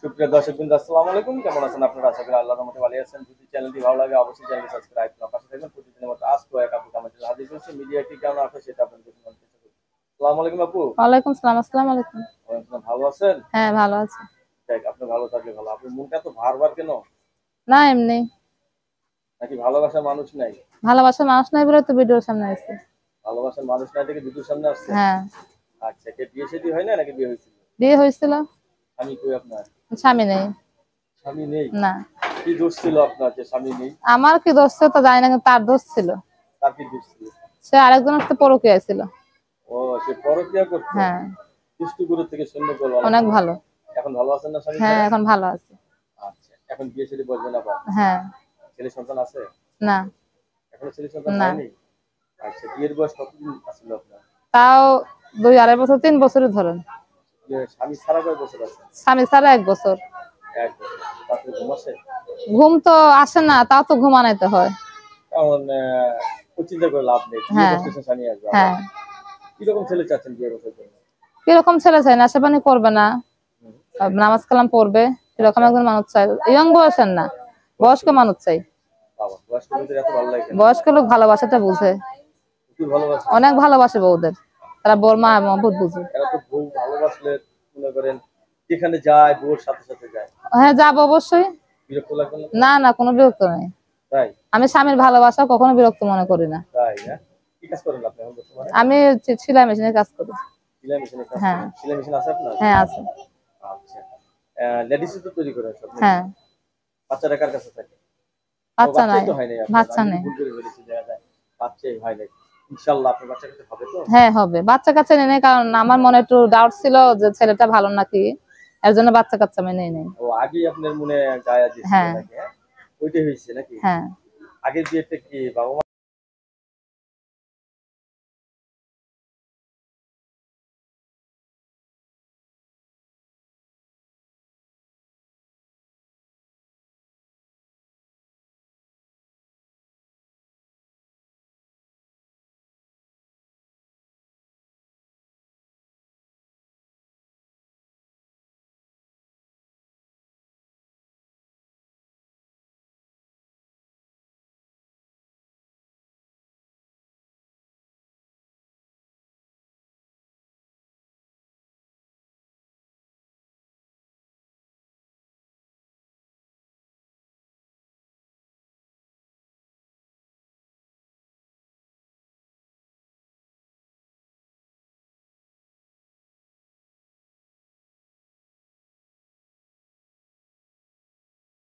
সুপ্রিয় দর্শকবৃন্দ, আসসালামু আলাইকুম। কেমন আছেন আপনারা? আশা করি আল্লাহর রহমতে ভালো আছেন। যদি চ্যানেলটি ভালো লাগে অবশ্যই চ্যানেলটি সাবস্ক্রাইব করুন। পাশে থাকবেন প্রতিদিনের মতো আজকে এক আপু আমাদের হাজির করেছে। মিডিয়া কি কেমন আছে সেটা আপনাদের জন্য চেষ্টা করব। আসসালামু আলাইকুম আপু। ওয়ালাইকুম সালাম। আসসালামু আলাইকুম। ওয়ালাইকুম আসসালাম। ভালো আছেন? হ্যাঁ, ভালো আছি। যাক, আপনি ভালো থাকলে ভালো। আপনার মনটা তো ভার কেন? না, এমনি। নাকি ভালোবাসার মানুষ নাই? ভালোবাসার মানুষ নাই বলে তো ভিডিওর সামনে আছি। ভালোবাসার মানুষ নাই থেকে দুটোর সামনে আসছেন? হ্যাঁ। আচ্ছা, কে বিয়ে শাদী হয় না নাকি বিয়ে হয়েছিল? বিয়ে হয়েছিল। স্বামী কই আপনার? স্বামী নেই। স্বামী নেই? না। কি দোষ ছিল আপনার যে স্বামী নেই? আমার কি দোষ ছিল তো জানি না, কিন্তু তার দোষ ছিল। তার কি দোষ ছিল? সে আরেকজনের সাথে পরকীয়া ছিল। ও, সে পরকীয়া করতো? হ্যাঁ। দুষ্টুগুরু থেকে শূন্য করলো অনেক অনেক ভালো। ভালো। এখন ভালো আছেন না স্বামী হ্যাঁ, ছাড়া? এখন ভালো আছে। আচ্ছা, এখন বিয়ে শাদী বলবেন আবার? হ্যাঁ। ছেলে সন্তান আছে? না। এখনো ছেলে সন্তান না। হয়নি? আচ্ছা, বিয়ের বয়স কতদিন আসলে আপনার? তাও 2-2.5 বছর, 3 বছরই ধরেন। স্বামী ছাড়া কয় বছর আছে? স্বামী ছাড়া 1 বছর। 1 বছর। রাত্রে ঘুম আসে? ঘুম তো আসে না, তাও তো ঘুম আনাইতে হয়। কারণ চিন্তা করে লাভ নেই, বিয়ে হ্যাঁ। বসতেছে স্বামী আসবে আবার। হ্যাঁ। কিরকম ছেলে চাচ্ছেন বিয়ে বসার জন্য? কিরকম ছেলে চাই? নেশা পানি করবে না, হুম, নামাজ কালাম পড়বে, এরকম আচ্ছা। একজন মানুষ চাই। ইয়ং বয়সের না, বয়স্ক বয়স্ক লোক? মানুষ চাই। বাবা, বয়স্ক লোকদের এত ভালো লাগে কেন? বয়স্ক লোক ভালোবাসাটা বুঝে। প্রচুর ভালোবাসে? অনেক ভালোবাসে বউদের। তারা বর মা মহব্বত বুঝে। এরা তো বউ ভালোবাসলে মনে করেন যেখানে যায় বউর সাথে সাথে যায়। হ্যাঁ, যাবো অবশ্যই। বিরক্ত লাগবে না তো? না না, কোনো বিরক্ত নেই। তাই? আমি স্বামীর ভালোবাসা কখনো বিরক্ত মনে করি না। তাই না? কি কাজ করেন আপনি এখন বর্তমানে? আমি সেলাই মেশিনের কাজ করি। সেলাই মেশিনের কাজ হ্যাঁ। করেন? সেলাই মেশিন আছে আপনার? হ্যাঁ, আছে। আচ্ছা। লেডিসই তো তৈরি করেন সব নাকি? হ্যাঁ। বাচ্চারা কার কাছে থাকে? ও, বাচ্চা বাচ্চাই নাই। তো হয় নাই আপনার। বাচ্চা আমি যদি নেই। ভুল করে ফেলেছি দেখা যায়। বাচ্চাই হয় নাই। ইনশাআল্লাহ আপনার বাচ্চা কাচ্চা হবে তো? হ্যাঁ, হবে। বাচ্চা কাচ্চা নেই, কারণ আমার মনে একটু ডাউট ছিল যে ছেলেটা ভালো নাকি, এর জন্য বাচ্চা কাচ্চা আমি নেই। ও, আগেই আপনার মনে গায়ে দিয়েছিল হ্যাঁ। নাকি? হ্যাঁ? ওইটাই হয়েছে নাকি? হ্যাঁ। আগের বিয়েতে কি বাবা